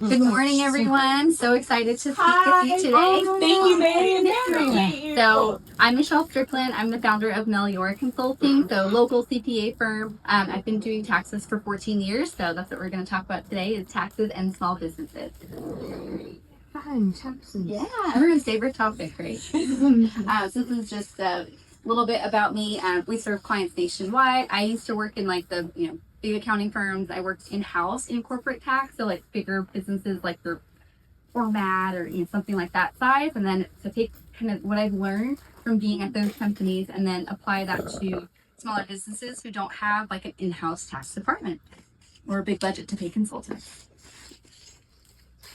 Good morning, everyone. So excited to speak with you today. Thank you, Mary. So I'm Michelle Strickland. I'm the founder of Meliora Consulting, so local CPA firm. I've been doing taxes for 14 years, so that's what we're going to talk about today: is taxes and small businesses. Fun, taxes. Yeah, everyone's favorite topic, right? So this is just a little bit about me. We serve clients nationwide. I used to work in like the big accounting firms. I worked in house in corporate tax, so like bigger businesses like their format or something like that size, and then to take kind of what I've learned from being at those companies and then apply that to smaller businesses who don't have like an in-house tax department or a big budget to pay consultants.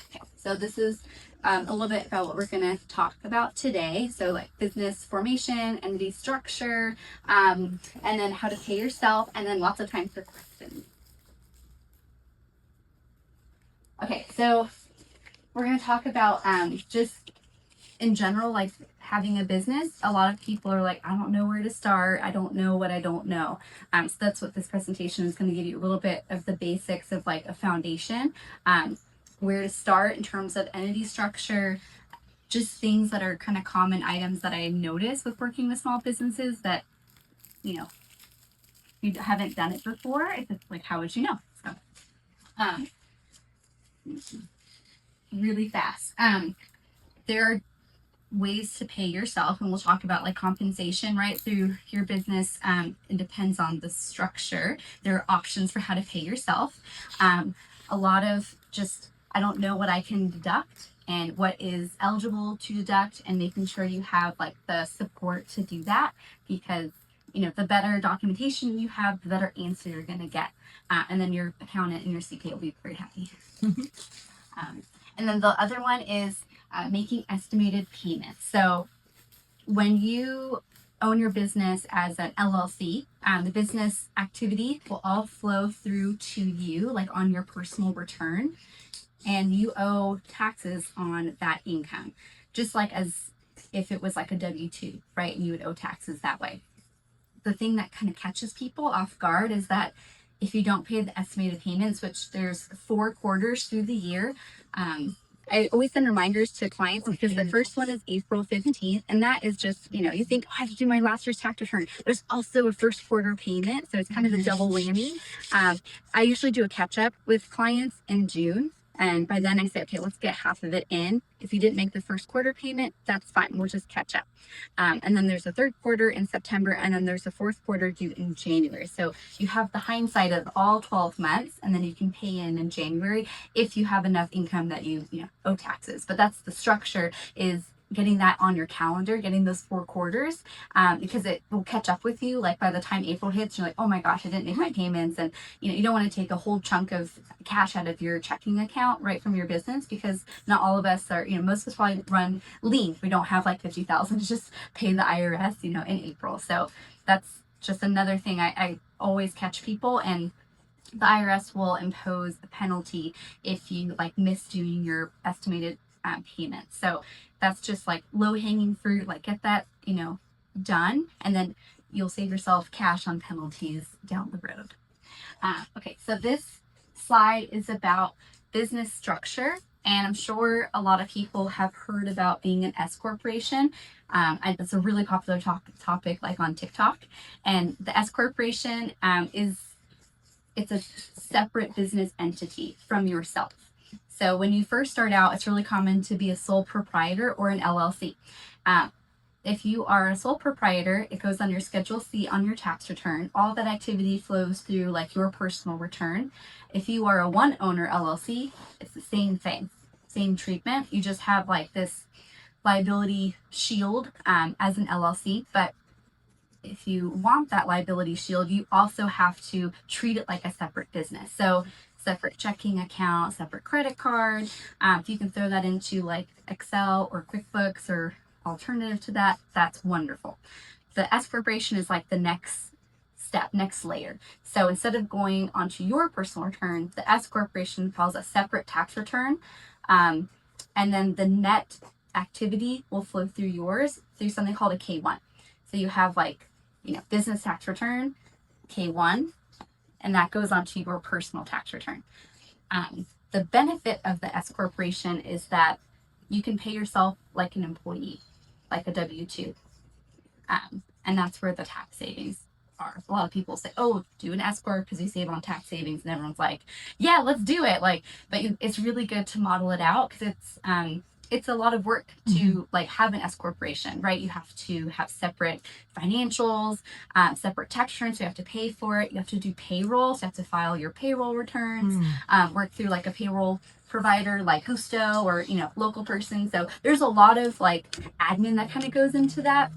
Okay, so this is a little bit about what we're going to talk about today. So like business formation, entity structure, and then how to pay yourself, and then lots of time for questions. Okay, so we're going to talk about just in general, like having a business. A lot of people are like, I don't know where to start. I don't know what I don't know. So that's what this presentation is going to give you, a little bit of the basics of like a foundation, where to start in terms of entity structure, just things that are kind of common items that I notice with working with small businesses that, you haven't done it before. It's like, how would you know? So, really fast. There are ways to pay yourself, and we'll talk about like compensation right through your business. It depends on the structure. There are options for how to pay yourself. A lot of just, I don't know what I can deduct and what is eligible to deduct, and making sure you have like the support to do that, because the better documentation you have, the better answer you're going to get, and then your accountant and your CPA will be very happy. And then the other one is making estimated payments. So when you own your business as an LLC, the business activity will all flow through to you, like on your personal return, and you owe taxes on that income, just like as if it was like a W-2, right? And you would owe taxes that way. The thing that kind of catches people off guard is that if you don't pay the estimated payments, which there's 4 quarters through the year, I always send reminders to clients, because the first one is April 15th, and that is just, you think, oh, I have to do my last year's tax return. There's also a first quarter payment, so it's kind of a double whammy. I usually do a catch up with clients in June, and by then I say, okay, let's get half of it in. If you didn't make the first quarter payment, that's fine. We'll just catch up. And then there's a third quarter in September, and then there's a fourth quarter due in January. So you have the hindsight of all 12 months, and then you can pay in January if you have enough income that you owe taxes. But that's the structure, is getting that on your calendar, getting those 4 quarters, because it will catch up with you. Like by the time April hits, you're like, oh my gosh, I didn't make my payments. And you don't want to take a whole chunk of cash out of your checking account right from your business, because not all of us are, most of us probably run lean. We don't have like 50,000 to just pay the IRS, in April. So that's just another thing I always catch people, and the IRS will impose a penalty if you like miss doing your estimated payment. So that's just like low hanging fruit. Like get that done, and then you'll save yourself cash on penalties down the road. Okay, so this slide is about business structure, and I'm sure a lot of people have heard about being an S corporation. It's a really popular topic like on TikTok, and the S corporation it's a separate business entity from yourself. So when you first start out, it's really common to be a sole proprietor or an LLC. If you are a sole proprietor, it goes on your Schedule C on your tax return. All that activity flows through like your personal return. If you are a one owner LLC, it's the same thing, same treatment. You just have like this liability shield as an LLC, but if you want that liability shield, you also have to treat it like a separate business. So separate checking account, separate credit card. If you can throw that into like Excel or QuickBooks or alternative to that, that's wonderful. The S corporation is like the next step, next layer. So instead of going onto your personal return, the S corporation files a separate tax return, and then the net activity will flow through yours through something called a K1. So you have like business tax return, K1, and that goes onto your personal tax return. The benefit of the S corporation is that you can pay yourself like an employee, like a W-2. And that's where the tax savings are. A lot of people say, "Oh, do an S corp because you save on tax savings," and everyone's like, "Yeah, let's do it." Like, but it's really good to model it out because it's a lot of work to like have an S corporation, right? You have to have separate financials, separate tax returns. So you have to pay for it. You have to do payroll. So you have to file your payroll returns, work through like a payroll provider like Gusto or local person. So there's a lot of like admin that kind of goes into that.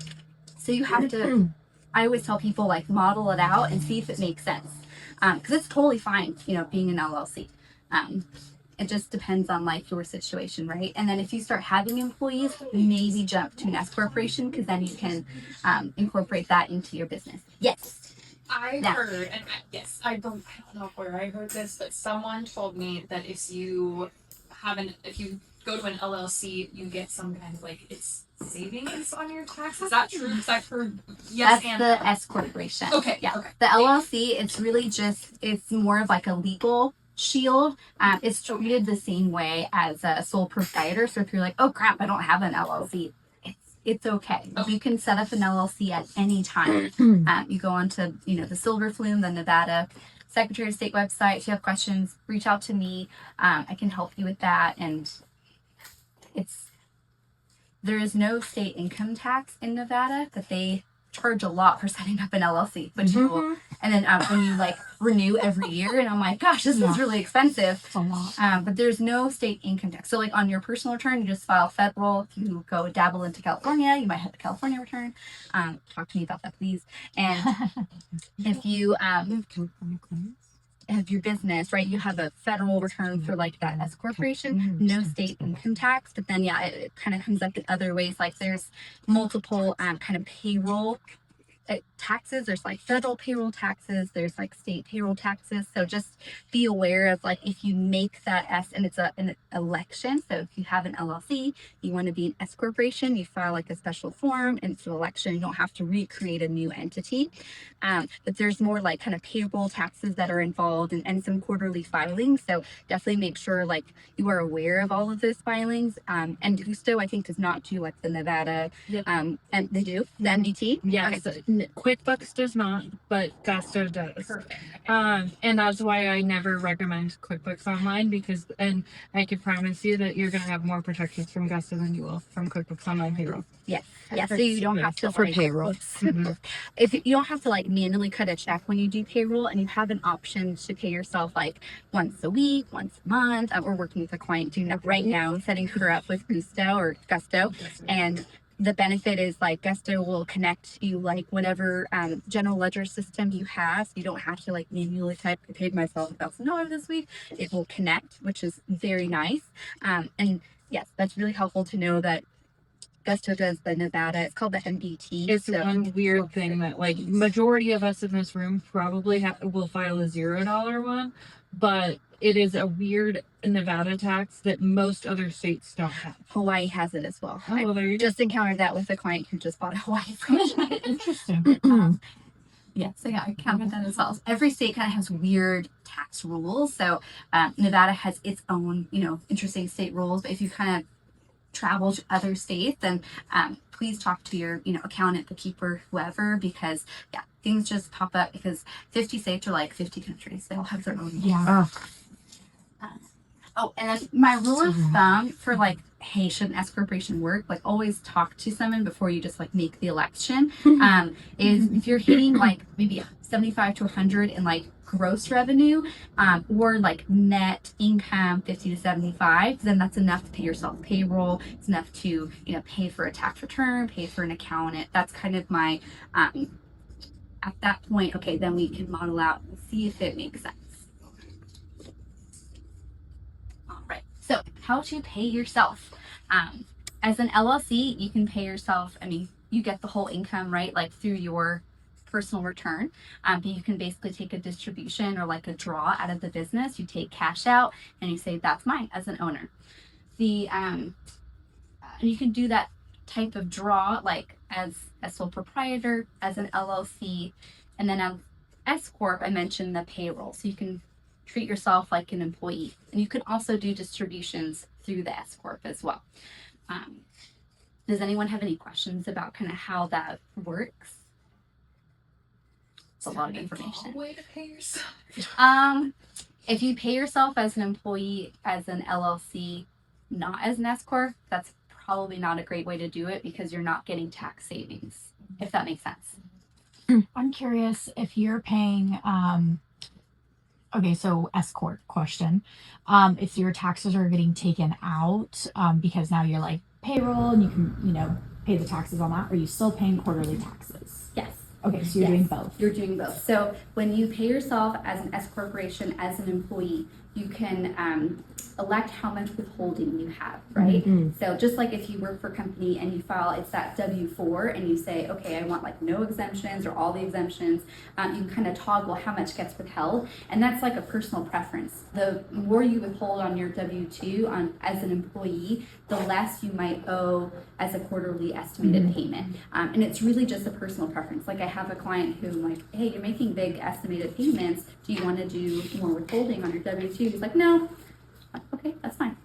So you have to, I always tell people like model it out and see if it makes sense. Because it's totally fine, being an LLC. It just depends on like your situation, right? And then if you start having employees, maybe jump to an S corporation because then you can incorporate that into your business. Yes. I Yeah. heard, and yes, I don't know where I heard this, but someone told me that if you go to an LLC, you get some kind of like it's savings on your tax. Is that true? Because I've heard yes That's and the no. S corporation. Okay. Yeah. Okay. The LLC, it's more of like a legal shield. It's treated the same way as a sole proprietor. So if you're like, oh crap, I don't have an LLC, it's okay. Okay. You can set up an LLC at any time. You go onto the Silver Flume, the Nevada Secretary of State website. If you have questions, reach out to me. I can help you with that. And there is no state income tax in Nevada, but they charge a lot for setting up an LLC, which will, and then when you like renew every year, and I'm like, gosh, this is really expensive. It's a lot. But there's no state income tax. So like on your personal return, you just file federal. If you go dabble into California, you might have the California return. Talk to me about that, please. And if you have your business, right, you have a federal return for like that S corporation, no state income tax. But then it kind of comes up in other ways. Like there's multiple kind of payroll taxes. There's like federal payroll taxes, there's like state payroll taxes. So just be aware of like if you make that S, and it's an election. So if you have an LLC, you want to be an S corporation, you file like a special form, and it's an election. You don't have to recreate a new entity. But there's more like kind of payroll taxes that are involved, and some quarterly filings. So definitely make sure like you are aware of all of those filings. And Gusto, I think, does not do like the Nevada, and they do the MDT. Yes, Okay. QuickBooks does not, but Gusto does. Perfect. And that's why I never recommend QuickBooks Online and I can promise you that you're gonna have more protections from Gusto than you will from QuickBooks Online payroll. Yeah, so you don't have to For like, payroll. if you don't have to like manually cut a check when you do payroll, and you have an option to pay yourself like once a week, once a month. We're working with a client doing that right now, setting her up with Gusto, and the benefit is like Gusto will connect you like whatever general ledger system you have. So you don't have to like manually type, I paid myself $1,000 this week. It will connect, which is very nice. And yes, that's really helpful to know that Gusto does the Nevada. It's called the MDT. It's so one weird thing that like majority of us in this room probably will file a $0 one, but it is a weird Nevada tax that most other states don't have. Hawaii has it as well. Oh, well, there I you go. just encountered that with a client who just bought a Hawaii franchise. Interesting. Yeah, so I encountered that as well. So every state kind of has weird tax rules. So Nevada has its own, interesting state rules. But if you kind of travel to other states, then please talk to your, accountant, bookkeeper, whoever, because things just pop up because 50 states are like 50 countries. They all have their own rules. Yeah. Oh, and then my rule of thumb for like, hey, should an S corporation work? Like, always talk to someone before you just like make the election. Is if you're hitting like maybe 75 to 100 in like gross revenue, or like net income 50 to 75, then that's enough to pay yourself payroll. It's enough to pay for a tax return, pay for an accountant. That's kind of my at that point. Okay, then we can model out and see if it makes sense. Right. So how to pay yourself. As an LLC, you can pay yourself. I mean, you get the whole income, right? Like through your personal return. But you can basically take a distribution or like a draw out of the business. You take cash out and you say, that's mine as an owner. And you can do that type of draw like as a sole proprietor, as an LLC, and then as S Corp, I mentioned the payroll. So you can treat yourself like an employee. And you can also do distributions through the S Corp as well. Does anyone have any questions about kind of how that works? It's a lot of information. Way to pay yourself. If you pay yourself as an employee, as an LLC, not as an S Corp, that's probably not a great way to do it because you're not getting tax savings, if that makes sense. I'm curious if you're paying, okay, so S Corp question. If your taxes are getting taken out, because now you're like payroll and you can, pay the taxes on that, are you still paying quarterly taxes? Yes. Okay, so you're Yes. doing both. You're doing both. So when you pay yourself as an S corporation, as an employee, you can elect how much withholding you have, right? So just like if you work for a company and you file, it's that W-4 and you say, okay, I want like no exemptions or all the exemptions, you can kind of toggle how much gets withheld. And that's like a personal preference. The more you withhold on your W-2 as an employee, the less you might owe as a quarterly estimated payment. And it's really just a personal preference. Like I have a client who I'm like, hey, you're making big estimated payments. Do you want to do more withholding on your W-2? He's like, no. Okay, that's fine.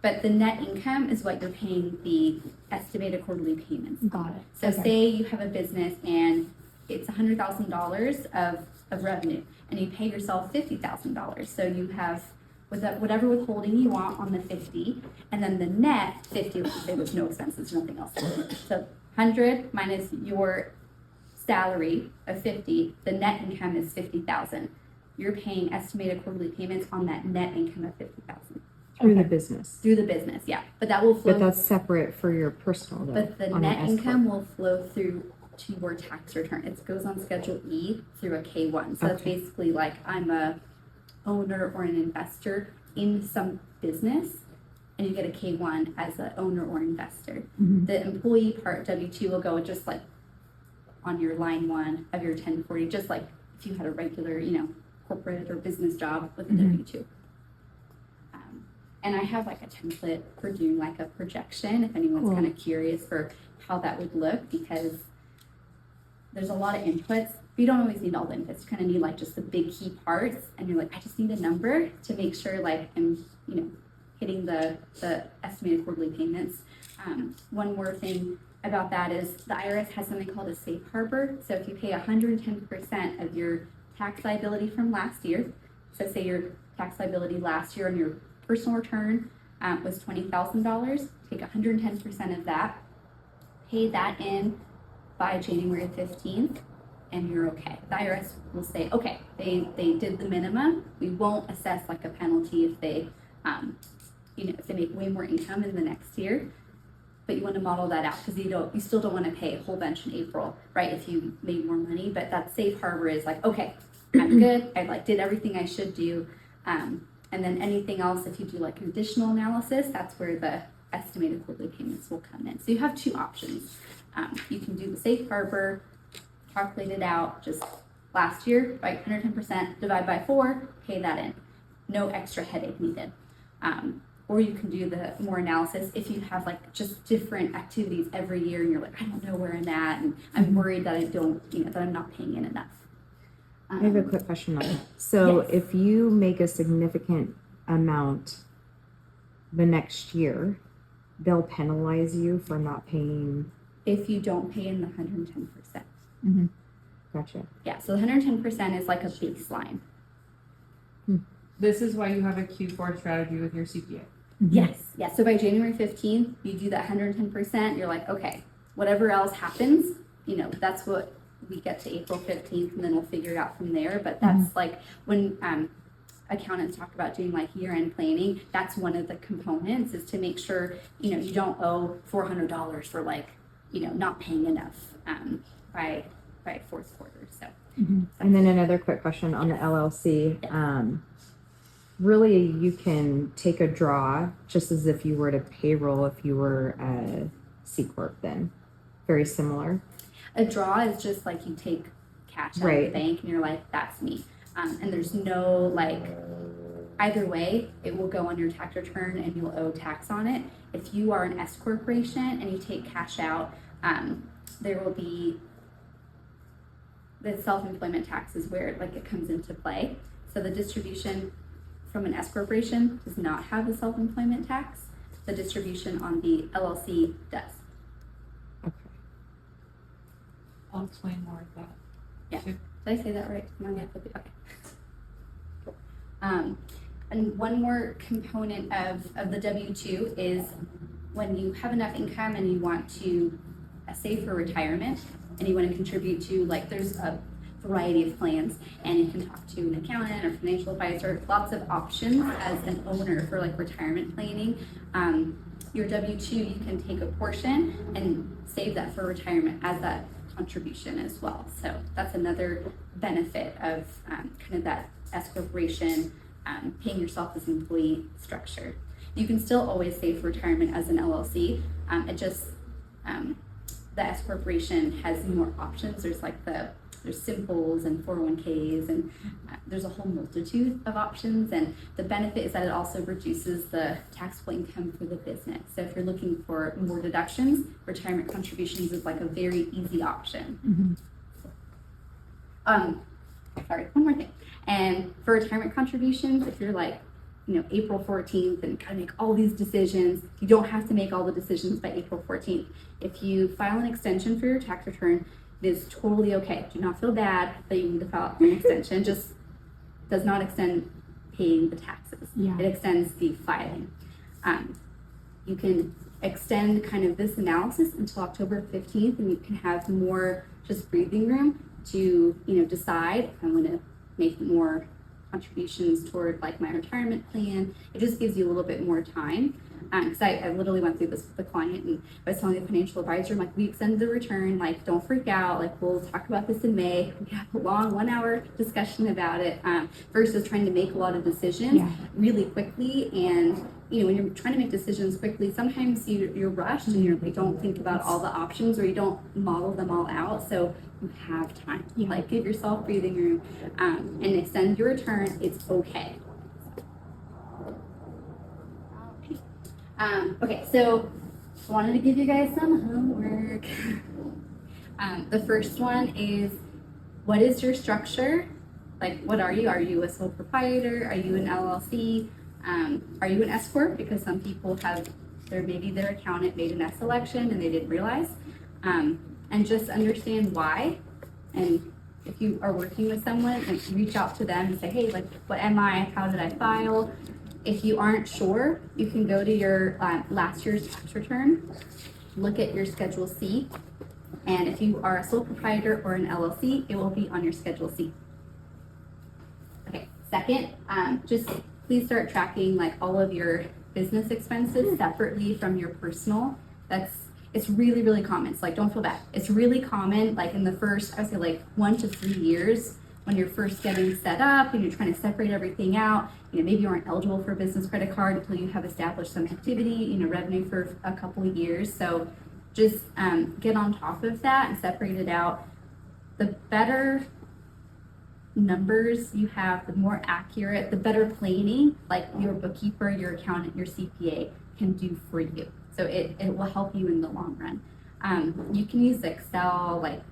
But the net income is what you're paying the estimated quarterly payments. Got it. So say you have a business and it's $100,000 of revenue and you pay yourself $50,000. So you have whatever withholding you want on the 50 and then the net 50, let's say there's no expenses, nothing else. So 100 minus your salary of 50, the net income is 50,000. You're paying estimated quarterly payments on that net income of 50,000 Through the Okay. business. through the business, yeah. But that will flow. But that's separate for your personal though. But the on net an S income corp. will flow through to your tax return. It goes on Schedule E through a K-1. So it's Okay. basically like I'm a owner or an investor in some business, and you get a K-1 as an owner or investor. Mhm. The employee part W-2 will go just like on your line 1 of your 1040, just like if you had a regular, corporate or business job with a Mhm. W-2. And I have like a template for doing like a projection if anyone's Cool. kind of curious for how that would look, because there's a lot of inputs. You don't always need all the inputs. You kind of need like just the big key parts, and you're like, I just need a number to make sure like I'm hitting the estimated quarterly payments. One more thing about that is the IRS has something called a safe harbor. So if you pay 110% of your tax liability from last year, so say your tax liability last year on your personal return was $20,000, take 110% of that, pay that in by January 15th, and you're okay. The IRS will say, okay, they did the minimum. We won't assess like a penalty if they, if they make way more income in the next year. But you want to model that out because you still don't want to pay a whole bunch in April, right? If you made more money, but that safe harbor is like, okay, I'm good. I did everything I should do. And then anything else, if you do like an additional analysis, that's where the estimated quarterly payments will come in. So you have two options. You can do the safe harbor, calculate it out just last year, right? 110%, divide by 4, pay that in. No extra headache needed. Or you can do the more analysis if you have like just different activities every year and you're like, I don't know where I'm at and I'm worried that I don't, that I'm not paying in enough. I have a quick question on that. So Yes. if you make a significant amount the next year, they'll penalize you for not paying. If you don't pay in the 110%. Gotcha. Yeah, so the 110% is like a baseline. This is why you have a Q4 strategy with your CPA. Yes. Yeah. So by January 15th, you do that 110%. You're like, okay, whatever else happens, that's what we get to April 15th, and then we'll figure it out from there. But that's like when accountants talk about doing like year-end planning. That's one of the components is to make sure you don't owe $400 for like not paying enough by fourth quarter. So. And then another quick question on the LLC. Really, you can take a draw just as if you were to payroll if you were a C Corp then. Very similar. A draw is just like you take cash out of Right. the bank and you're like, that's me. And there's no like, either way, it will go on your tax return and you'll owe tax on it. If you are an S corporation and you take cash out, there will be the self-employment tax is where like it comes into play. So the distribution from an S corporation does not have a self-employment tax. The distribution on the LLC does. I'll explain more of that. Did I say that right? No, yeah, okay. Cool. And one more component of the W-2 is when you have enough income and you want to save for retirement and you want to contribute to, like, there's a variety of plans, and you can talk to an accountant or financial advisor, lots of options as an owner for like retirement planning. Your W-2, you can take a portion and save that for retirement as that contribution as well. So that's another benefit of kind of that S corporation, paying yourself as an employee structure. You can still always save for retirement as an LLC. It just, the S corporation has more options. There's simples and 401ks, and there's a whole multitude of options. And the benefit is that it also reduces the taxable income for the business. So if you're looking for more deductions, retirement contributions is like a very easy option. Sorry, one more thing. And for retirement contributions, if you're like, April 14th and kind of make all these decisions, you don't have to make all the decisions by April 14th. If you file an extension for your tax return, it is totally okay. Do not feel bad that you need to file an extension. Just does not extend paying the taxes. Yeah. It extends the filing. You can extend kind of this analysis until October 15th, and you can have more just breathing room to, decide if I'm going to make more contributions toward like my retirement plan. It just gives you a little bit more time. Because I literally went through this with the client, and I was telling the financial advisor, I'm like, we extended the return, like, don't freak out, like, we'll talk about this in May. We have a long 1 hour discussion about it, versus trying to make a lot of decisions really quickly. And, when you're trying to make decisions quickly, sometimes you're rushed and you don't think about all the options, or you don't model them all out. So you have time. Like, give yourself breathing room, and extend your return. It's okay. Okay, so I wanted to give you guys some homework. The first one is, what is your structure? Like, what are you? Are you a sole proprietor? Are you an LLC? Are you an S corp? Because some people have maybe their accountant made an S election and they didn't realize. And just understand why. And if you are working with someone, and reach out to them and say, hey, like, what am I? How did I file? If you aren't sure, you can go to your last year's tax return, look at your Schedule C, and if you are a sole proprietor or an LLC, it will be on your Schedule C. Okay, second, just please start tracking like all of your business expenses separately from your personal. It's really, really common. It's like, don't feel bad. It's really common, like in the first, I would say like 1 to 3 years, when you're first getting set up and you're trying to separate everything out. Maybe you aren't eligible for a business credit card until you have established some activity, revenue for a couple of years. So just get on top of that and separate it out. The better numbers you have, the more accurate, the better planning, like your bookkeeper, your accountant, your CPA can do for you. So it will help you in the long run. You can use Excel, like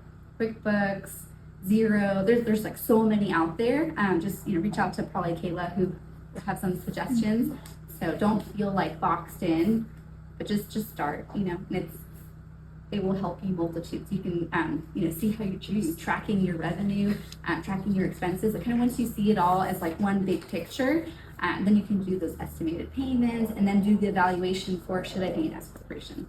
QuickBooks, Xero. There's like so many out there. Just reach out to probably Kayla, who will have some suggestions. So don't feel like boxed in, but just start. And it will help you multitudes. You can see how you're tracking your revenue, tracking your expenses. Kind of once you see it all as like one big picture, then you can do those estimated payments and then do the evaluation for, should I be an S corporation?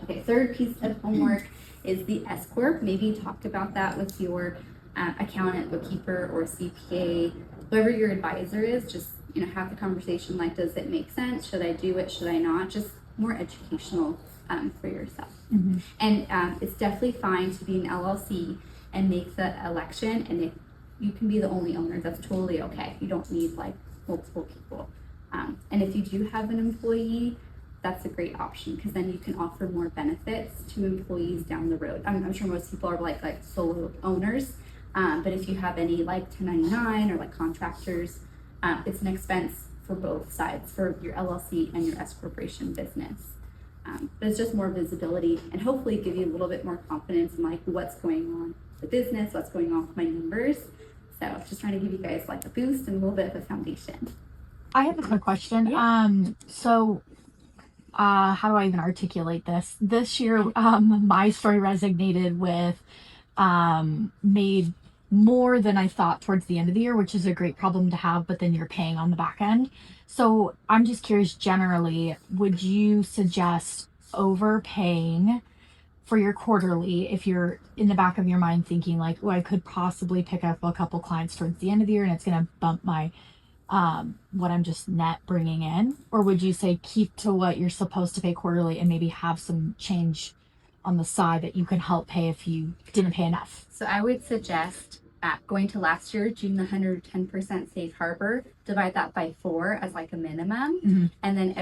Okay, third piece of homework is the S corp. Maybe talk about that with your accountant, bookkeeper, or CPA, whoever your advisor is. Just have the conversation like, does it make sense? Should I do it? Should I not? Just more educational for yourself. And it's definitely fine to be an LLC and make the election, and you can be the only owner. That's totally okay. You don't need like multiple people. And if you do have an employee, that's a great option, because then you can offer more benefits to employees down the road. I'm sure most people are like solo owners, but if you have any like 1099 or like contractors, it's an expense for both sides, for your LLC and your S corporation business. But it's just more visibility, and hopefully give you a little bit more confidence in like what's going on with the business, what's going on with my numbers. So just trying to give you guys like a boost and a little bit of a foundation. I have a quick question. So how do I even articulate this? This year, my story resonated with made more than I thought towards the end of the year, which is a great problem to have, but then you're paying on the back end. So I'm just curious, generally, would you suggest overpaying for your quarterly if you're in the back of your mind thinking like, oh, I could possibly pick up a couple clients towards the end of the year and it's going to bump my what I'm just net bringing in? Or would you say keep to what you're supposed to pay quarterly and maybe have some change on the side that you can help pay if you didn't pay enough? So I would suggest going to last year, June, the 110% safe harbor, divide that by 4 as like a minimum. Mhm. And then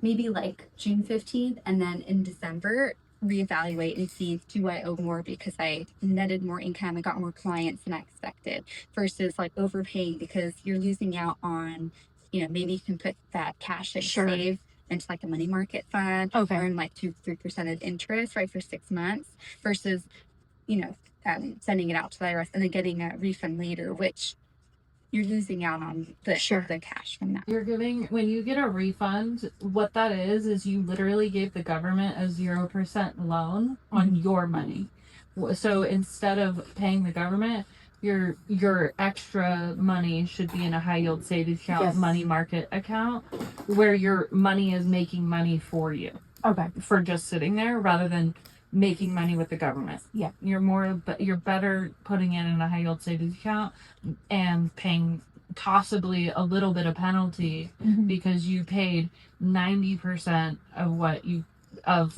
maybe like June 15th, and then in December, reevaluate and see, do I owe more because I netted more income and got more clients than I expected, versus like overpaying because you're losing out on, maybe you can put that cash that you Sure. save into like a money market fund, Okay. earn like 2-3% of interest, right, for 6 months, versus, sending it out to the IRS and then getting a refund later, which you're losing out on the cash from that. When you get a refund, what that is you literally gave the government a 0% loan on your money. So instead of paying the government, your extra money should be in a high yield savings account, Yes. money market account, where your money is making money for you, Okay. for just sitting there rather than making money with the government. Yeah. You're better putting it in a high yield savings account and paying possibly a little bit of penalty Mhm. because you paid 90% of what you owe.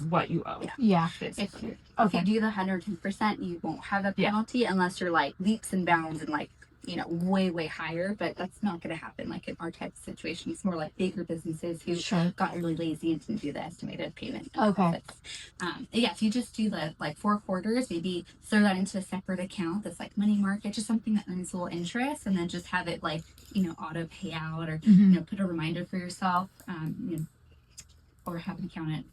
Yeah. Basically. If you do the 110%, you won't have a Yeah. penalty unless you're like leaps and bounds and like, way higher, but that's not going to happen like in our type of situation. It's more like bigger businesses who Sure. got really lazy and didn't do the estimated payment. Okay. If you just do the like 4 quarters, maybe throw that into a separate account that's like money market, just something that earns a little interest, and then just have it like, auto pay out, or, Mhm. put a reminder for yourself, or have an accountant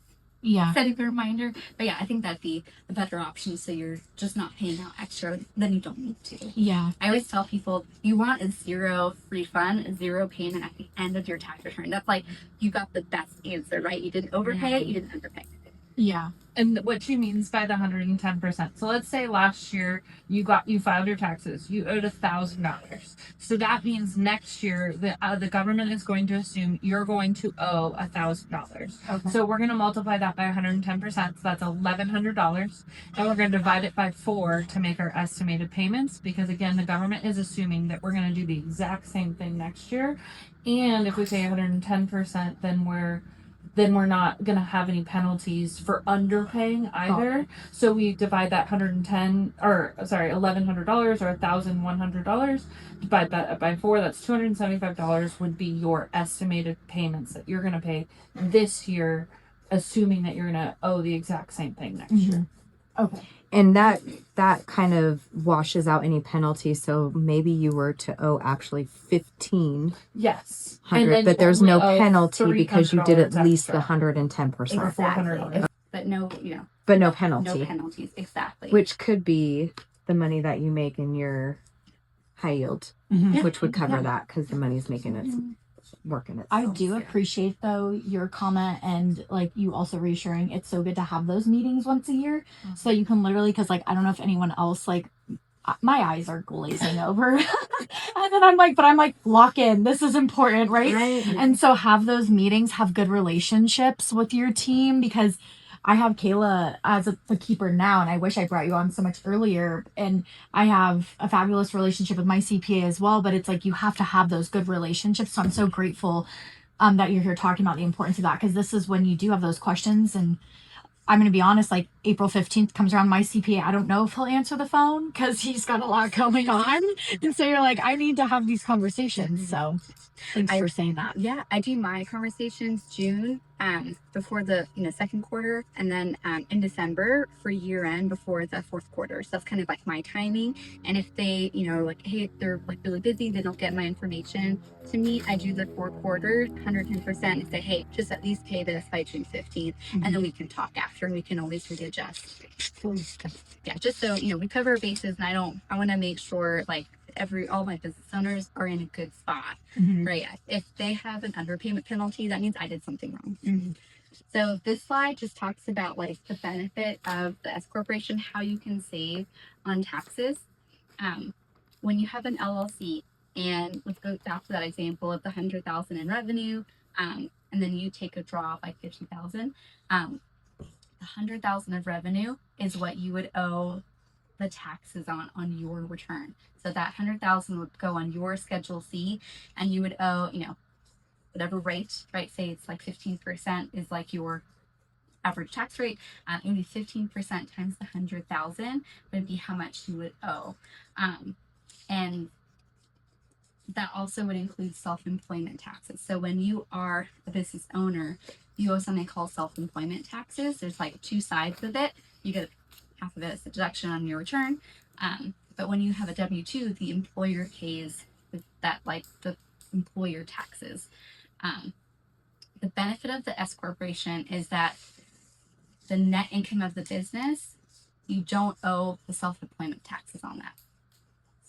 Yeah. setting the reminder. But yeah, I think that'd be a better option, so you're just not paying out extra than you don't need to. Yeah. I always tell people you want a 0 refund, a 0 payment at the end of your tax return. That's like you got the best answer, right? You didn't overpay, you didn't underpay. Yeah. And what she means by the 110%. So let's say last year you filed your taxes, you owed $1,000. So that means next year the government is going to assume you're going to owe $1,000. Okay. So we're going to multiply that by 110%. So that's $1,100, and we're going to divide it by 4 to make our estimated payments. Because again, the government is assuming that we're going to do the exact same thing next year, and if we pay 110%, then we're not going to have any penalties for underpaying either. So we divide that $11100 or $1,100, divide that by 4, that's $275 would be your estimated payments that you're going to pay this year, assuming that you're going to owe the exact same thing next year. Okay. And that kind of washes out any penalty. So maybe you were to owe actually 1,500, Yes. And then but there's no only owe penalty because you did at $300 least the extra. 110%. Or $400. But no, But no no penalty, penalties. Exactly. which could be the money that you make in your high yield, Mhm. which would cover that because the money's making it working itself. I do appreciate though your comment, and like you also reassuring it's so good to have those meetings once a year so you can literally, because like I don't know if anyone else, like my eyes are glazing over and then I'm like lock in, this is important, right? And so have those meetings, have good relationships with your team, because I have Kayla as the keeper now, and I wish I brought you on so much earlier. And I have a fabulous relationship with my CPA as well, but it's like you have to have those good relationships. So I'm so grateful that you're here talking about the importance of that, because this is when you do have those questions. And I'm going to be honest, like April 15th comes around, my CPA, I don't know if he'll answer the phone because he's got a lot going on. And so you're like, I need to have these conversations. So thanks for saying that. Yeah, I do my conversations June, before the second quarter, and then in December for year end before the fourth quarter. So that's kind of like my timing. And if they like, hey, they're like really busy, they don't get my information to me, I do the 4 quarters 110% and say, hey, just at least pay this by June 15th, and then we can talk after, and we can always readjust. Yeah, just so we cover our bases, and I want to make sure like all my business owners are in a good spot, Mhm. right? If they have an underpayment penalty, that means I did something wrong. Mhm. So this slide just talks about like the benefit of the S corporation, how you can save on taxes. When you have an LLC, and let's go back to that example of the 100,000 in revenue, and then you take a draw by 50,000. The 100,000 of revenue is what you would owe the taxes on your return. So that 100,000 would go on your Schedule C, and you would owe, whatever rate, right? Say it's like 15% is like your average tax rate. It would be 15% times the 100,000 would be how much you would owe, and that also would include self-employment taxes. So when you are a business owner, you owe something called self-employment taxes. There's like two sides of it. You get half of it as a deduction on your return. But when you have a W-2, the employer pays that, like the employer taxes. The benefit of the S corporation is that the net income of the business, you don't owe the self-employment taxes on that.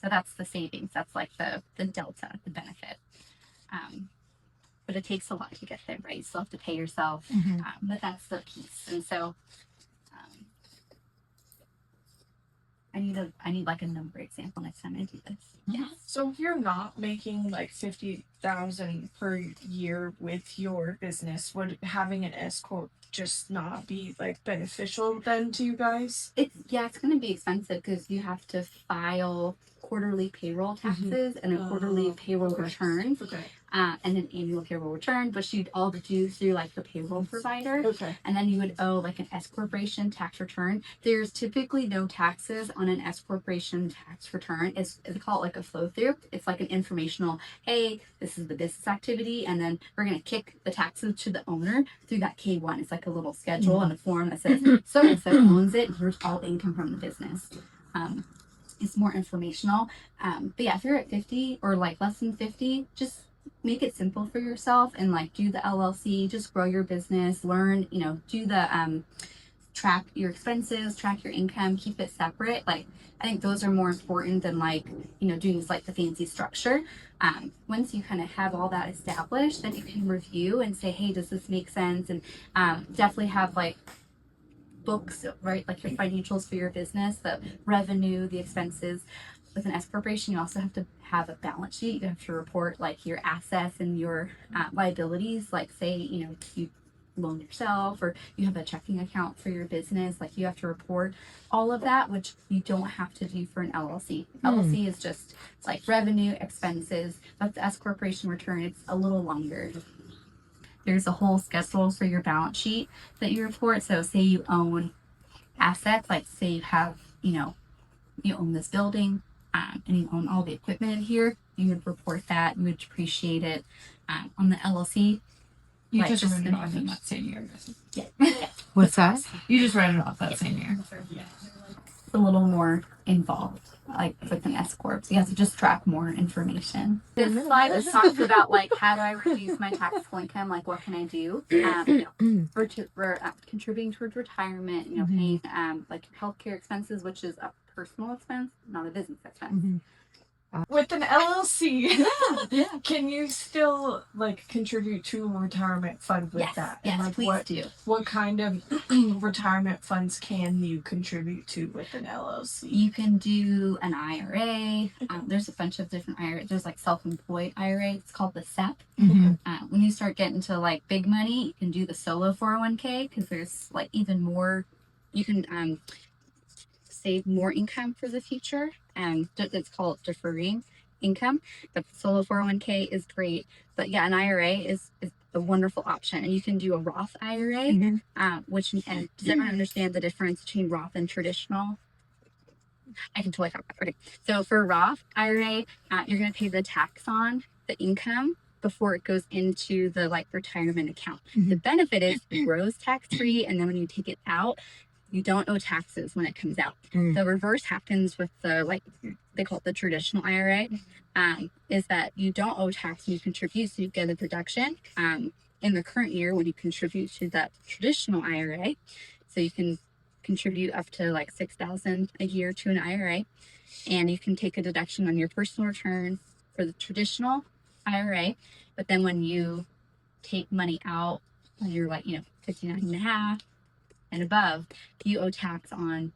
So that's the savings. That's like the delta, the benefit. But it takes a lot to get there, right? You still have to pay yourself. Mhm. But that's the piece. And so I need like a number example next time I do this. Mhm. So if you're not making like 50,000 per year with your business, would having an S corp just not be like beneficial then to you guys? It's going to be expensive because you have to file quarterly payroll taxes and a quarterly Oh, payroll okay. return, Okay. and an annual payroll return, which you'd all do through like the payroll provider. Okay. And then you would owe like an S corporation tax return. There's typically no taxes on an S corporation tax return. It's called like a flow through. It's like an informational, hey, this is the business activity, and then we're gonna kick the taxes to the owner through that K1. It's like a little schedule and a form that says so and so owns it. Here's all income from the business. It's more informational. But yeah, if you're at 50 or like less than 50, just make it simple for yourself and like do the LLC, just grow your business, learn, do the track your expenses, track your income, keep it separate. Like I think those are more important than like, doing this like the fancy structure. Once you kind of have all that established, then you can review and say, hey, does this make sense? And definitely have like books, right? Like your financials for your business, the revenue, the expenses. With an S corporation, you also have to have a balance sheet. You have to report like your assets and your liabilities. Like say, you loan yourself or you have a checking account for your business. Like you have to report all of that, which you don't have to do for an LLC. LLC is just like revenue, expenses. But the S corporation return, it's a little longer. There's a whole schedule for your balance sheet that you report. So say you own assets, like say you have, you own this building, and you own all the equipment in here, you would report that, you would depreciate it. On the LLC, You Right, just just wrote it off in information. that same year. yeah, What's that? You just wrote it off that same year. it's a little more involved, like with an S corp. So you have to just track more information. This slide just talks about like how do I reduce my taxable income? Like what can I do? We're contributing towards retirement. Paying like your healthcare expenses, which is a personal expense, not a business expense. Mhm. With an LLC, Yeah. can you still like contribute to a retirement fund with Yes, that? yes, And like please do. what kind of retirement funds can you contribute to with an LLC? You can do an IRA. There's a bunch of different IRA. There's like self-employed IRA. It's called the SEP. Mhm. When you start getting to like big money, you can do the solo 401k because there's like even more. You can save more income for the future. It's called deferring income. The solo 401k is great, but yeah, an IRA is a wonderful option, and you can do a Roth IRA, Mhm. which and does everyone understand the difference between Roth and traditional? I can totally talk about it. Okay. So for Roth IRA, you're going to pay the tax on the income before it goes into the like retirement account. The benefit is it grows tax free, and then when you take it out, you don't owe taxes when it comes out. The reverse happens with the like they call it the traditional IRA. Is that you don't owe tax when you contribute, so you get a deduction in the current year when you contribute to that traditional IRA. So you can contribute up to like $6,000 a year to an IRA, and you can take a deduction on your personal return for the traditional IRA. But then when you take money out when you're like 59 and a half and above, you owe tax on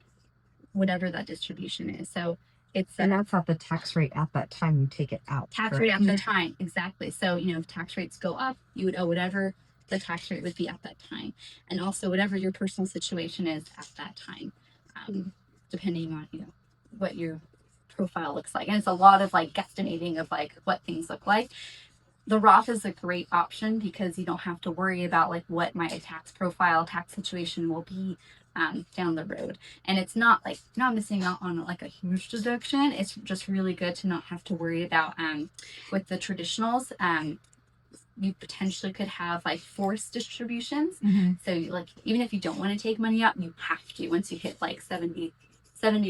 whatever that distribution is. So it's And that's at the tax rate at that time you take it out. tax rate at the time. Exactly. So, if tax rates go up, you would owe whatever the tax rate would be at that time. And also whatever your personal situation is at that time, depending on, what your profile looks like. And it's a lot of like guesstimating of like what things look like. The Roth is a great option because you don't have to worry about like what my tax situation will be down the road. And it's not like not missing out on like a huge deduction. It's just really good to not have to worry about with the traditionals. You potentially could have like forced distributions. So like even if you don't want to take money out, you have to once you hit like 70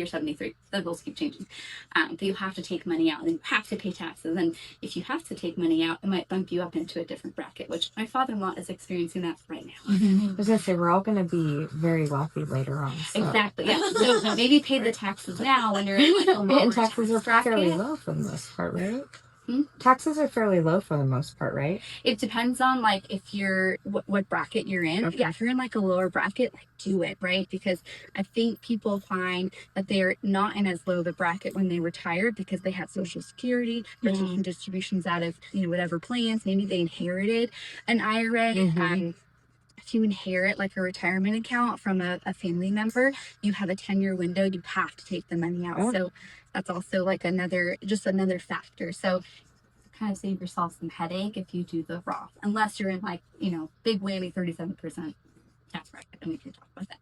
or 73. The bills keep changing. But you have to take money out and you have to pay taxes. And if you have to take money out, it might bump you up into a different bracket, which my father-in-law is experiencing that right now. I was gonna say we're all gonna be very wealthy later on. So. Exactly. Yeah. So maybe pay the taxes now when you're in like a lower And taxes are tax fairly bracket. low for the most part, right? Hmm? Taxes are fairly low for the most part, right? It depends on like if you're what bracket you're in. Okay. Yeah, if you're in like a lower bracket, like do it, right? Because I think people find that they're not in as low of a bracket when they retire because they have Social Security, there's some distributions out of whatever plans. Maybe they inherited an IRA. If you inherit like a retirement account from a family member, you have a 10-year window. You have to take the money out. Oh. So that's also like another factor. So kind of save yourself some headache if you do the Roth, unless you're in like big whammy 37% tax bracket, and we can talk about that.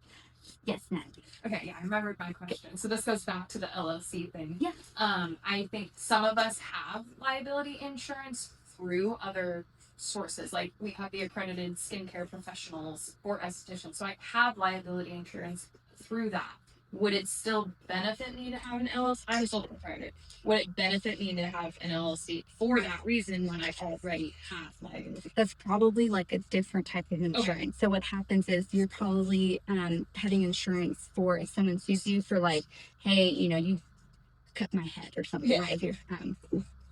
Yes, Natalie. Okay, yeah, I remembered my question. So this goes back to the LLC thing. Yeah. I think some of us have liability insurance through other sources. Like we have the accredited skincare professionals or estheticians. So I have liability insurance through that. Would it still benefit me to have an LLC? I'm a sole proprietor. Would it benefit me to have an LLC for that reason when I already have liability? That's probably like a different type of insurance. So what happens is you're probably having insurance for if someone sues you for like, hey, you cut my head or something, Yeah. right? If you're,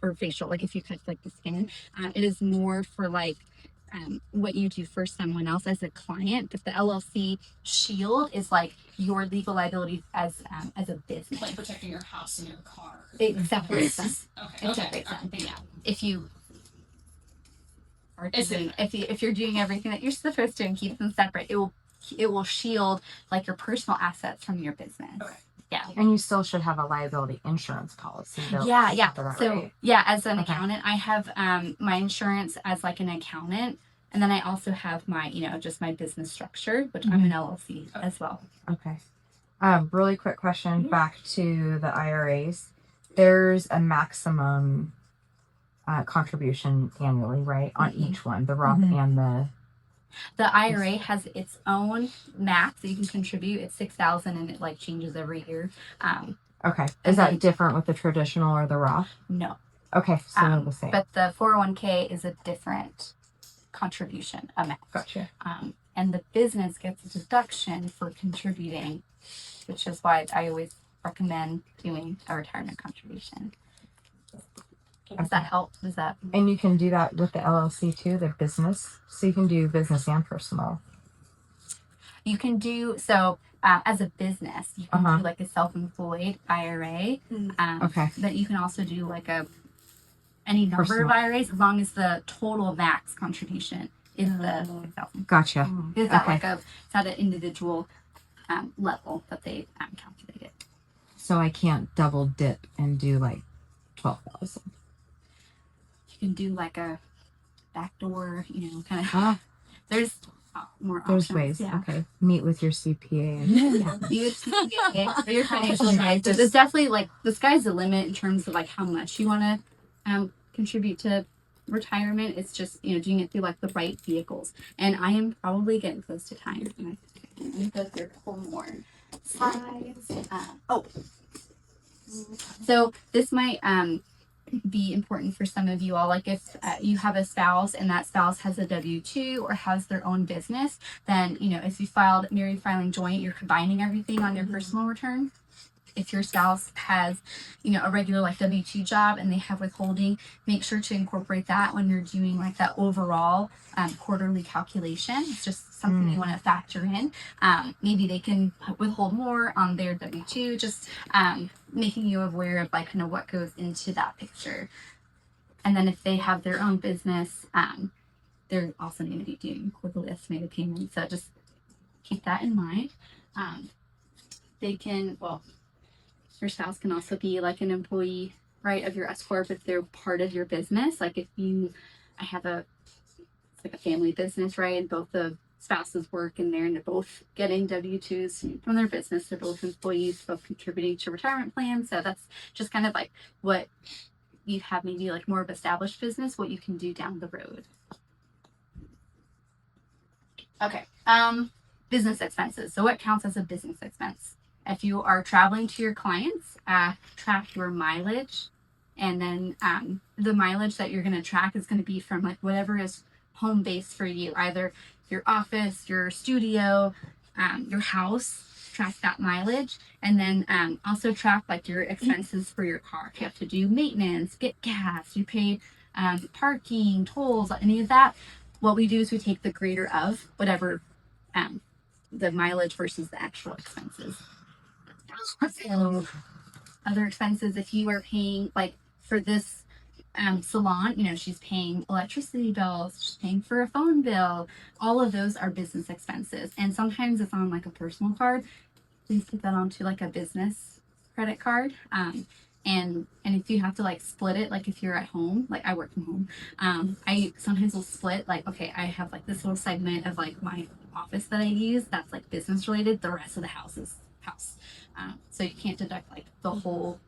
or facial, like if you cut like the skin, it is more for like what you do for someone else as a client. But the LLC shield is like your legal liability as a business. Like protecting your house and your car. It separates them. Okay. It Okay. separates them. Alright, Yeah. If you are It's doing, if you're doing everything that you're supposed to and keep them separate, it will shield like your personal assets from your business. Okay. Yeah. And you still should have a liability insurance policy. Though, Yeah. for that, So right? yeah, as an Okay. accountant, I have my insurance as like an accountant, and then I also have my just my business structure, which I'm an LLC as well. Okay. Really quick question back to the IRAs. There's a maximum contribution annually, right, on each one, the Roth and the. The IRA has its own max that you can contribute. It's $6,000, and it like changes every year. Okay. And Is that then- different with the traditional or the Roth? No, Okay, so they're the same. but the 401k is a different contribution amount. Gotcha. And the business gets a deduction for contributing, which is why I always recommend doing a retirement contribution. Does that help? Does that? And you can do that with the LLC too, the business. So you can do business and personal. You can do so as a business. You can do like a self-employed IRA. Okay. But you can also do like any number Personal. of IRAs as long as the total max contribution is the $6,000. Gotcha. Is that Okay. like it's at an individual level that they calculate it. So I can't double dip and do like 12,000. You can do like a backdoor, kind of. Ah, There's more there's options. ways. Yeah. Okay. Meet with your CPA. And, Yeah, you would your financial advisor. There's definitely like the sky's the limit in terms of like how much you want to contribute to retirement. It's just doing it through like the right vehicles. And I am probably getting close to time. Let me go through a couple more slides. So this might be important for some of you all. Like if you have a spouse and that spouse has a W-2 or has their own business, then, you know, if you filed married filing joint, you're combining everything on your personal return. If your spouse has, you know, a regular like W-2 job and they have withholding, make sure to incorporate that when you're doing like that overall quarterly calculation. It's just something you want to factor in. Maybe they can withhold more on their W-2, just making you aware of like kind of what goes into that picture. And then if they have their own business, they're also going to be doing quarterly estimated payments. So just keep that in mind. They can, well, your spouse can also be like an employee, right, of your S corp if they're part of your business. Like if I have it's like a family business, right, and both the spouses work in there and they're both getting W-2s from their business. They're both employees, both contributing to retirement plans. So that's just kind of like what you have, maybe like more of established business, what you can do down the road. Okay. Business expenses. So what counts as a business expense? If you are traveling to your clients, track your mileage, and then the mileage that you're going to track is going to be from like whatever is home base for you, either your office, your studio, your house. Track that mileage, and then also track like your expenses for your car. If you have to do maintenance, get gas, you pay parking, tolls, any of that. What we do is we take the greater of whatever the mileage versus the actual expenses. So other expenses, if you are paying like for this salon, you know, she's paying electricity bills, she's paying for a phone bill, all of those are business expenses. And sometimes it's on like a personal card. Please put that onto like a business credit card. And if you have to like split it, like if you're at home, like I work from home, I sometimes will split like, okay, I have like this little segment of like my office that I use that's like business related. The rest of the house is house. So you can't deduct like the whole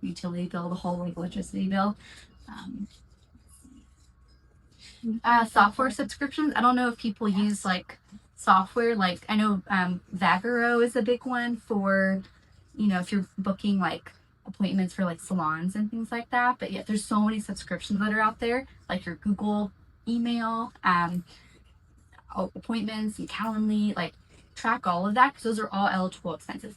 utility bill, the whole like electricity bill. Software subscriptions. I don't know if people use like software. Like I know Vagaro is a big one for, you know, if you're booking like appointments for like salons and things like that. But yeah, there's so many subscriptions that are out there, like your Google email, appointments and Calendly. Like track all of that because those are all eligible expenses.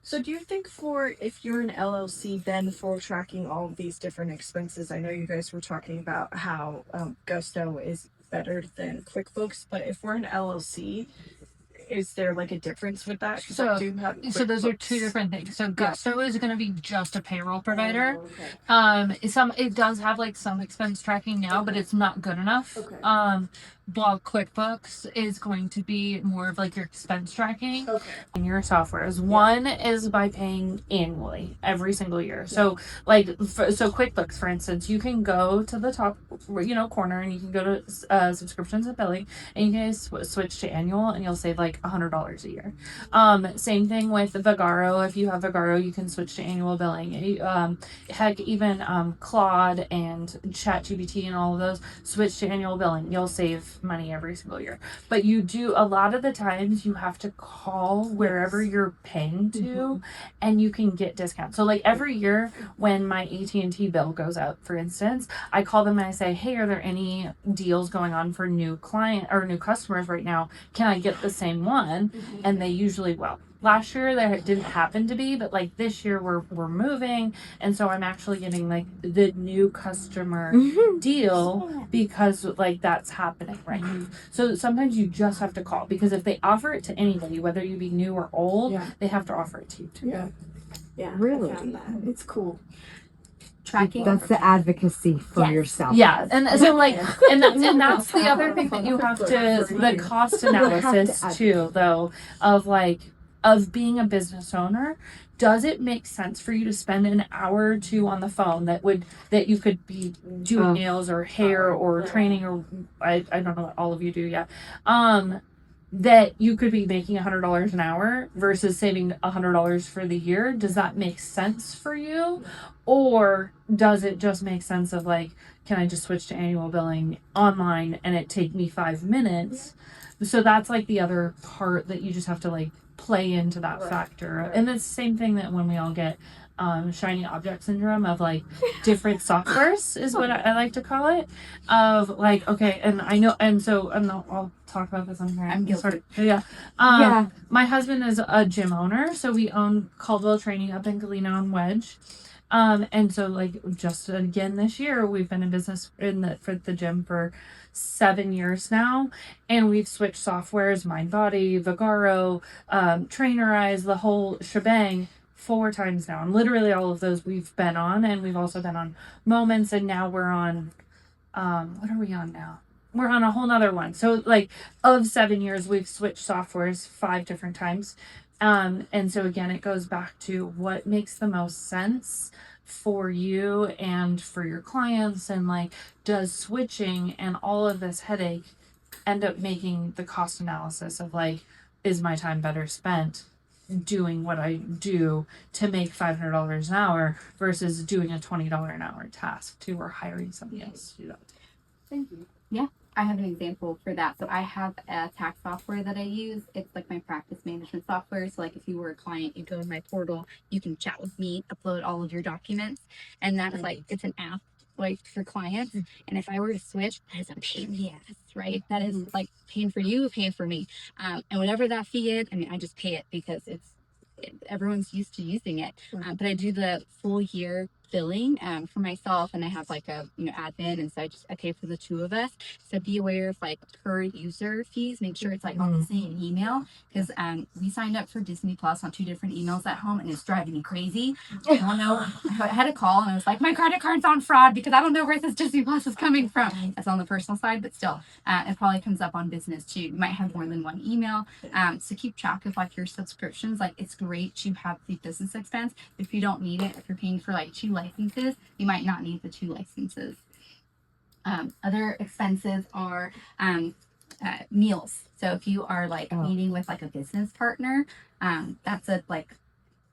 So do you think for if you're an LLC, then for tracking all of these different expenses, I know you guys were talking about how Gusto is better than QuickBooks, but if we're an LLC, is there like a difference with that? 'Cause I do have So those are two QuickBooks. different things. So Gusto is going to be just a payroll provider. Oh, okay. It does have like some expense tracking now, but it's not good enough. Okay. While QuickBooks is going to be more of like your expense tracking. Okay. And your softwares. One is by paying annually every single year. So like so QuickBooks, for instance, you can go to the top, you know, corner, and you can go to subscriptions and billing, and you can switch to annual, and you'll save like $100 a year. Same thing with Vagaro. If you have Vagaro, you can switch to annual billing. Heck, even Claude and ChatGPT and all of those, switch to annual billing. You'll save money every single year. But you do, a lot of the times you have to call wherever you're paying to, and you can get discounts. So like every year when my AT&T bill goes out, for instance, I call them and I say, hey, are there any deals going on for new client or new customers right now? Can I get the same one? And they usually will. Last year there didn't happen to be, but like this year we're moving, and so I'm actually getting like the new customer deal because like that's happening right now. So sometimes you just have to call, because if they offer it to anybody, whether you be new or old, they have to offer it to you too. Yeah. Really? I found that. It's cool. Tracking. That's the advocacy for Yes. yourself. Yeah, and so like, and that's the other thing that you have to, the cost analysis too, though, of being a business owner. Does it make sense for you to spend an hour or two on the phone that you could be doing nails or hair or training, or I don't know what all of you do yet, that you could be making $100 an hour versus saving $100 for the year? Does that make sense for you? Or does it just make sense of like, can I just switch to annual billing online and it take me 5 minutes? So that's like the other part that you just have to like play into that factor. And it's the same thing that when we all get shiny object syndrome of like different softwares is what I like to call it. Of like, okay, and I know, and so I'll talk about this on here. I'm guilty. Yeah. Yeah. My husband is a gym owner, so we own Caldwell Training up in Galena on Wedge. And so like just again this year we've been in business for the gym for 7 years now, and we've switched softwares, MindBody, Vigaro, Trainerize, the whole shebang 4 times now. And literally all of those we've been on, and we've also been on Moments, and now we're on what are we on now? We're on a whole nother one. So like of 7 years we've switched softwares 5 different times. And so again, it goes back to what makes the most sense for you and for your clients, and like, does switching and all of this headache end up making the cost analysis of like, is my time better spent doing what I do to make $500 an hour versus doing a $20 an hour task too, or hiring somebody else to do that. Thank you. Yeah, I have an example for that. So I have a tax software that I use. It's like my practice management software. So like if you were a client, you go in my portal, you can chat with me, upload all of your documents, and that's like, it's an app like for clients. And if I were to switch, that is a pain in the ass, right? That is like paying for you, paying for me. And whatever that fee is, I mean, I just pay it because everyone's used to using it. But I do the full year billing for myself, and I have like a admin, and so I pay for the 2 of us. So be aware of like per user fees. Make sure it's like on the same email, because we signed up for Disney Plus on 2 different emails at home, and it's driving me crazy. I don't know. I had a call and I was like, my credit card's on fraud because I don't know where this Disney Plus is coming from. That's on the personal side, but still, it probably comes up on business too. You might have more than one email. So keep track of like your subscriptions. Like it's great to have the business expense. If you don't need it, if you're paying for like 2 licenses, you might not need the 2 licenses. Other expenses are meals. So if you are like meeting with like a business partner, that's a like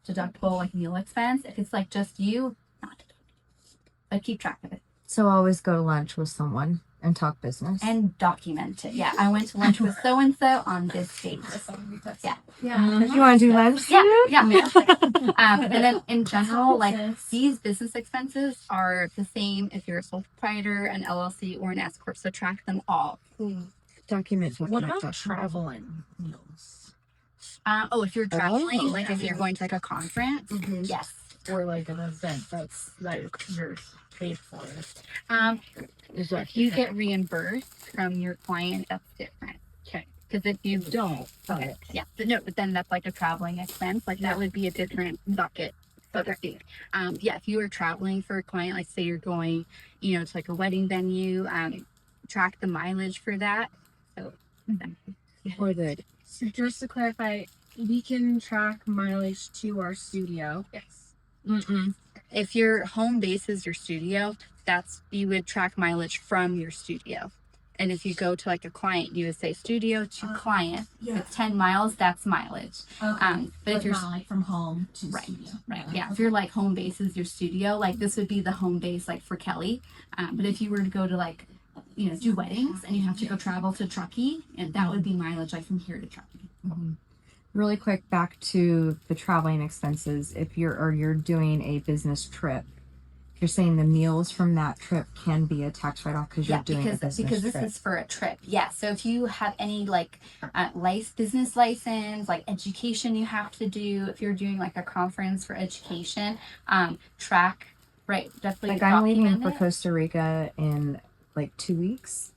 deductible like meal expense. If it's like just you, not deductible. But keep track of it. So always go to lunch with someone and talk business. And document it. Yeah, I went to lunch with so and so on this date. Yeah. You want to do lunch? Yeah. And then in general, like these business expenses are the same if you're a sole proprietor, an LLC, or an S corp. So track them all. Document. What about travel and meals? If you're traveling, like if you're going to like a conference, yes. Or like an event that's like you're paid for. If you get reimbursed from your client, that's different. Okay. Because if you don't, okay, yeah, but then that's like a traveling expense. Like that would be a different bucket. Okay. If you are traveling for a client, like say you're going, to like a wedding venue, track the mileage for that. So, Or good. So just to clarify, we can track mileage to our studio. yes. If your home base is your studio, you would track mileage from your studio. And if you go to like a client, you would say studio to client. If it's 10 miles, that's mileage. Okay. But if you're not like from home to Right. studio. Right. Yeah. If you're like home base is your studio, like this would be the home base like for Kelly. But if you were to go to like, do weddings and you have to go travel to Truckee, and that would be mileage like from here to Truckee. Really quick, back to the traveling expenses. If you're doing a business trip, you're saying the meals from that trip can be a tax write-off because you're doing a business because this trip. is for a trip. Yeah. So if you have any like business license, like education you have to do, if you're doing like a conference for education, track, right, definitely Like I'm leaving document for it. Costa Rica in like 2 weeks.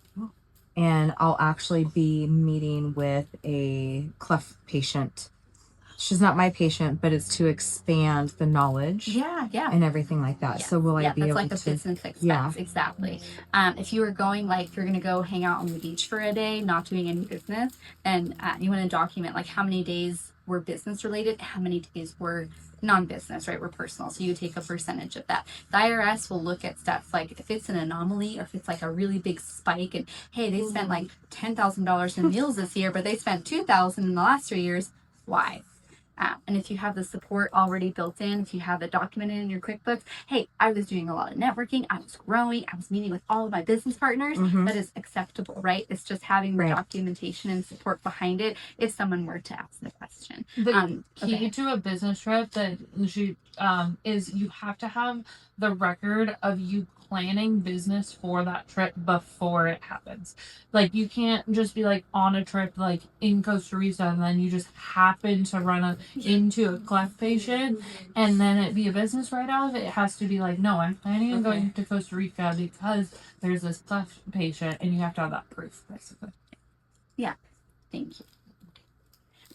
And I'll actually be meeting with a cleft patient. She's not my patient, but it's to expand the knowledge Yeah. and everything like that. So will I be that's able like the to? business expense. Yeah. Exactly. If you were going, like, you're going to go hang out on the beach for a day, not doing any business, then you want to document, like, how many days were business related, how many days were non-business, right? Were personal. So you take a percentage of that. The IRS will look at stuff like if it's an anomaly or if it's like a really big spike and, hey, they spent like $10,000 in meals this year, but they spent $2,000 in the last 3 years. Why? And if you have the support already built in, if you have it documented in your QuickBooks, hey, I was doing a lot of networking, I was growing, I was meeting with all of my business partners, Mhm. that is acceptable, right? It's just having the Right. documentation and support behind it if someone were to ask the question. The key Okay. to a business trip that is you have to have the record of you planning business for that trip before it happens. Like you can't just be like on a trip like in Costa Rica and then you just happen to into a cleft patient and then it be a business write off. It has to be like, no, I'm planning on going to Costa Rica because there's this cleft patient and you have to have that proof basically. Thank you.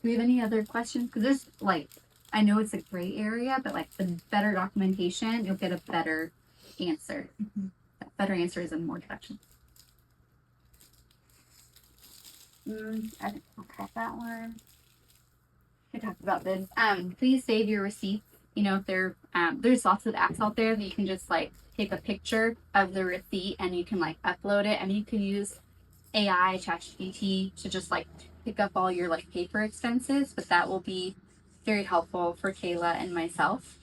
Do we have any other questions? Because there's like, I know it's a gray area, but like the better documentation, you'll get a better answer. That better answer is in more deduction. I didn't cut that one. I talked about this. Please save your receipts. You know, if there's lots of apps out there that you can just like take a picture of the receipt and you can like upload it, and you can use AI, ChatGPT to just like pick up all your like paper expenses, but that will be very helpful for Kayla and myself.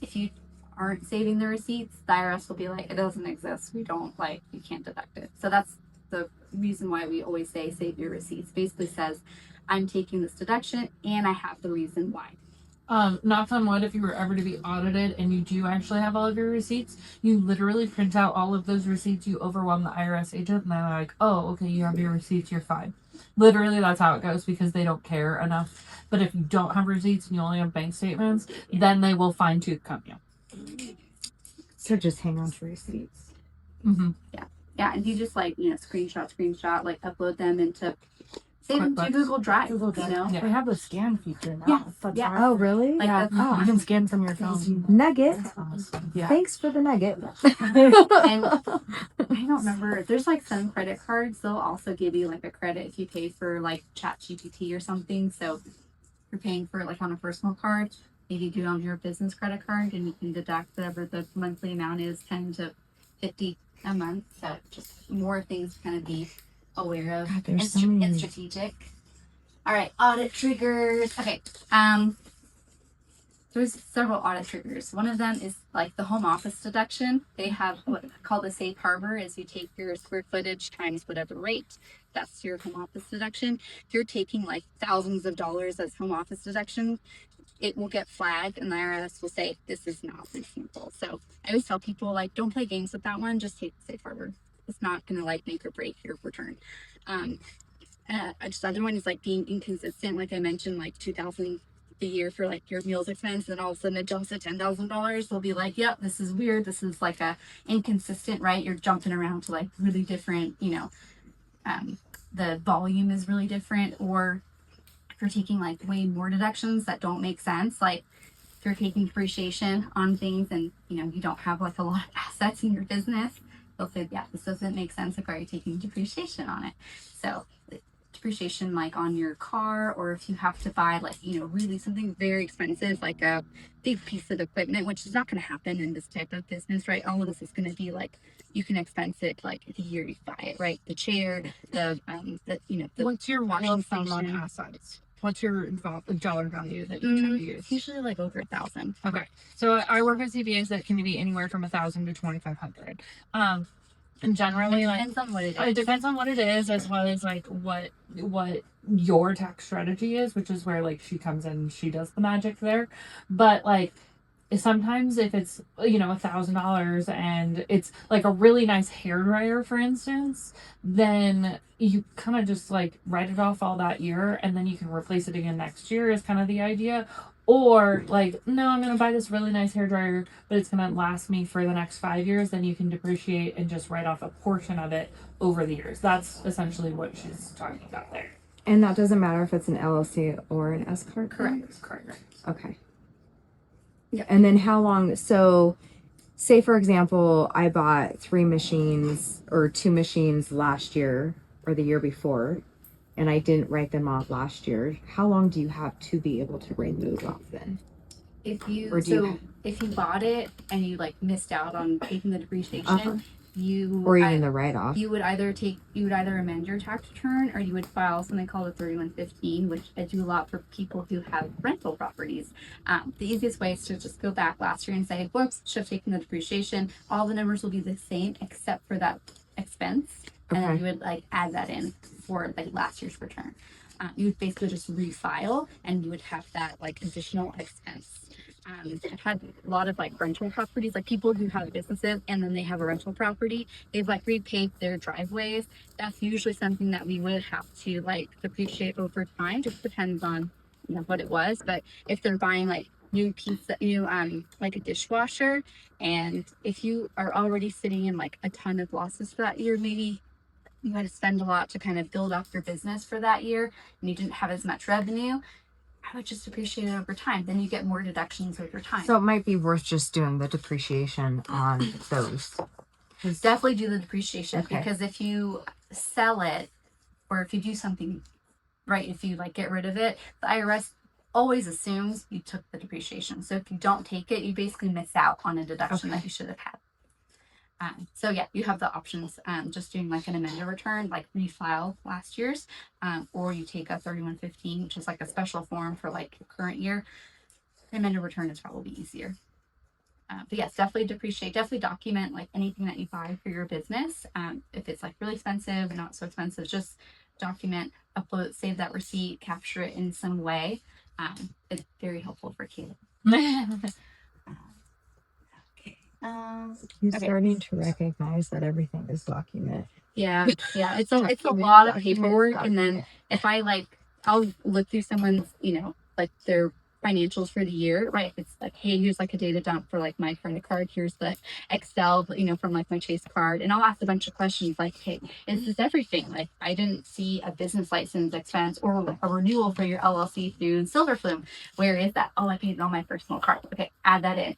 If you aren't saving the receipts, the IRS will be like, it doesn't exist. We don't like, you can't deduct it. So that's the reason why we always say save your receipts. Basically says, I'm taking this deduction and I have the reason why. Knock on wood, if you were ever to be audited and you do actually have all of your receipts, you literally print out all of those receipts, you overwhelm the IRS agent, and they're like, oh, okay, you have your receipts, you're fine. Literally, that's how it goes because they don't care enough. But if you don't have receipts and you only have bank statements, then they will fine tooth comb you. So just hang on to receipts. Mm-hmm. Yeah, and you just like, you know, screenshot, like upload them into, save them to QuickBooks. Google Drive, Google Drive. you know? Yeah. They have the scan feature now. Yeah, That's yeah. awesome. Oh, really? Like Yeah, that's you can scan from your phone. Nugget. Yeah. Thanks for the nugget. And I don't remember. There's like some credit cards. They'll also give you like a credit if you pay for like ChatGPT or something. So if you're paying for it like on a personal card, maybe do it on your business credit card, and you can deduct whatever the monthly amount is, 10 to 50 a month. So just more things to kind of be aware of God, and, there's so many. and strategic. All right, audit triggers. Okay. There's several audit triggers. One of them is like the home office deduction. They have what called the safe harbor, is you take your square footage times whatever rate. That's your home office deduction. If you're taking like thousands of dollars as home office deduction, it will get flagged and the IRS will say this is not reasonable. So I always tell people like, don't play games with that one. Just take the safe harbor. It's not gonna like make or break your return. Just other one is like being inconsistent. Like I mentioned, like 2,000 a year for like your meals expense, and all of a sudden it jumps to $10,000. They'll be like, yep, this is weird. This is like a inconsistent, right? You're jumping around to like really different, you know, the volume is really different. Or if you're taking like way more deductions that don't make sense, like if you're taking depreciation on things and you know you don't have like a lot of assets in your business, they'll say, yeah, this doesn't make sense. Like, are you taking depreciation on it? So depreciation like on your car, or if you have to buy like, you know, really something very expensive like a big piece of equipment, which is not going to happen in this type of business, right? All of this is going to be like, you can expense it like the year you buy it, right? The chair, the you know, the What's your washing rule of thumb on station. assets? What's your dollar value that you tend to use? It's usually like over 1,000. Okay, so I work with CPAs that can be anywhere from 1,000 to 2,500. And generally, like Depends on what it it is. depends on what it is, as well as like what your tax strategy is, which is where like she comes in and she does the magic there. But like sometimes if it's, you know, $1,000 and it's like a really nice hair dryer, for instance, then you kind of just like write it off all that year and then you can replace it again next year is kind of the idea. Or like, no, I'm gonna buy this really nice hair dryer, but it's gonna last me for the next 5 years. Then you can depreciate and just write off a portion of it over the years. That's essentially what she's talking about there. And that doesn't matter if it's an LLC or an S corp. Correct. Okay. Yeah. And then how long? So, say for example, I bought 3 machines or 2 machines last year or the year before, and I didn't write them off last year. How long do you have to be able to write those off then? If you Or do you if you bought it and you like missed out on taking the depreciation, Uh-huh. you Or even the write-off. you would either amend your tax return, or you would file something called a 3115, which I do a lot for people who have rental properties. The easiest way is to just go back last year and say, whoops, should have taken the depreciation. All the numbers will be the same except for that expense, and then Okay. you would like add that in for like last year's return. You would basically just refile, and you would have that like additional expense. I've had a lot of like rental properties, like people who have businesses and then they have a rental property. They've like repaved their driveways. That's usually something that we would have to like depreciate over time. Just depends on what it was. But if they're buying like new like a dishwasher, and if you are already sitting in like a ton of losses for that year, maybe you had to spend a lot to kind of build up your business for that year, and you didn't have as much revenue. I would just appreciate it over time. Then you get more deductions over time. So it might be worth just doing the depreciation on those. Definitely do the depreciation, Okay. because if you sell it, or if you do something right, if you like get rid of it, the IRS always assumes you took the depreciation. So if you don't take it, you basically miss out on a deduction that you should have had. So yeah, you have the options. Just doing like an amended return, like refile last year's, or you take a 3115, which is like a special form for like your current year. An amended return is probably easier. But yes, definitely depreciate. Definitely document like anything that you buy for your business. If it's like really expensive, not so expensive, just document, upload, save that receipt, capture it in some way. It's very helpful for Caleb. You're Okay. starting to recognize that everything is document. Yeah, it's a lot of paperwork, and then if I'll look through someone's, like their financials for the year, right? If it's like, hey, here's like a data dump for like my credit card, here's the Excel, from like my Chase card, and I'll ask a bunch of questions like, hey, is this everything? Like, I didn't see a business license expense or a renewal for your LLC through Silver Flume. Where is that? Oh, I paid it on my personal card. Okay, add that in.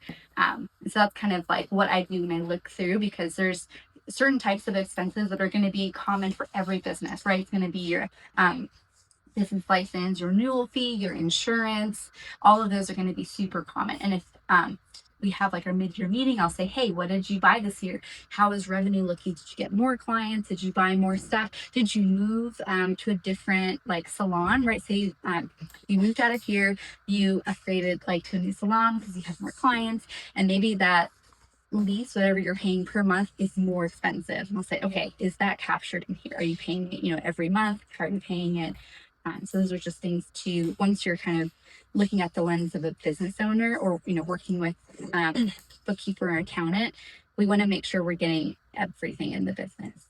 So that's kind of like what I do when I look through, because there's certain types of expenses that are going to be common for every business, right? It's going to be your business license, your renewal fee, your insurance. All of those are going to be super common. And if we have like our mid-year meeting, I'll say, hey, what did you buy this year? How is revenue looking? Did you get more clients? Did you buy more stuff? Did you move to a different like salon, right? Say you moved out of here, you upgraded like to a new salon because you have more clients, and maybe that lease, whatever you're paying per month, is more expensive. And I'll say, okay, is that captured in here? Are you paying it, every month? How are you paying it? So those are just things to, once you're kind of looking at the lens of a business owner, or working with bookkeeper or accountant, we want to make sure we're getting everything in the business.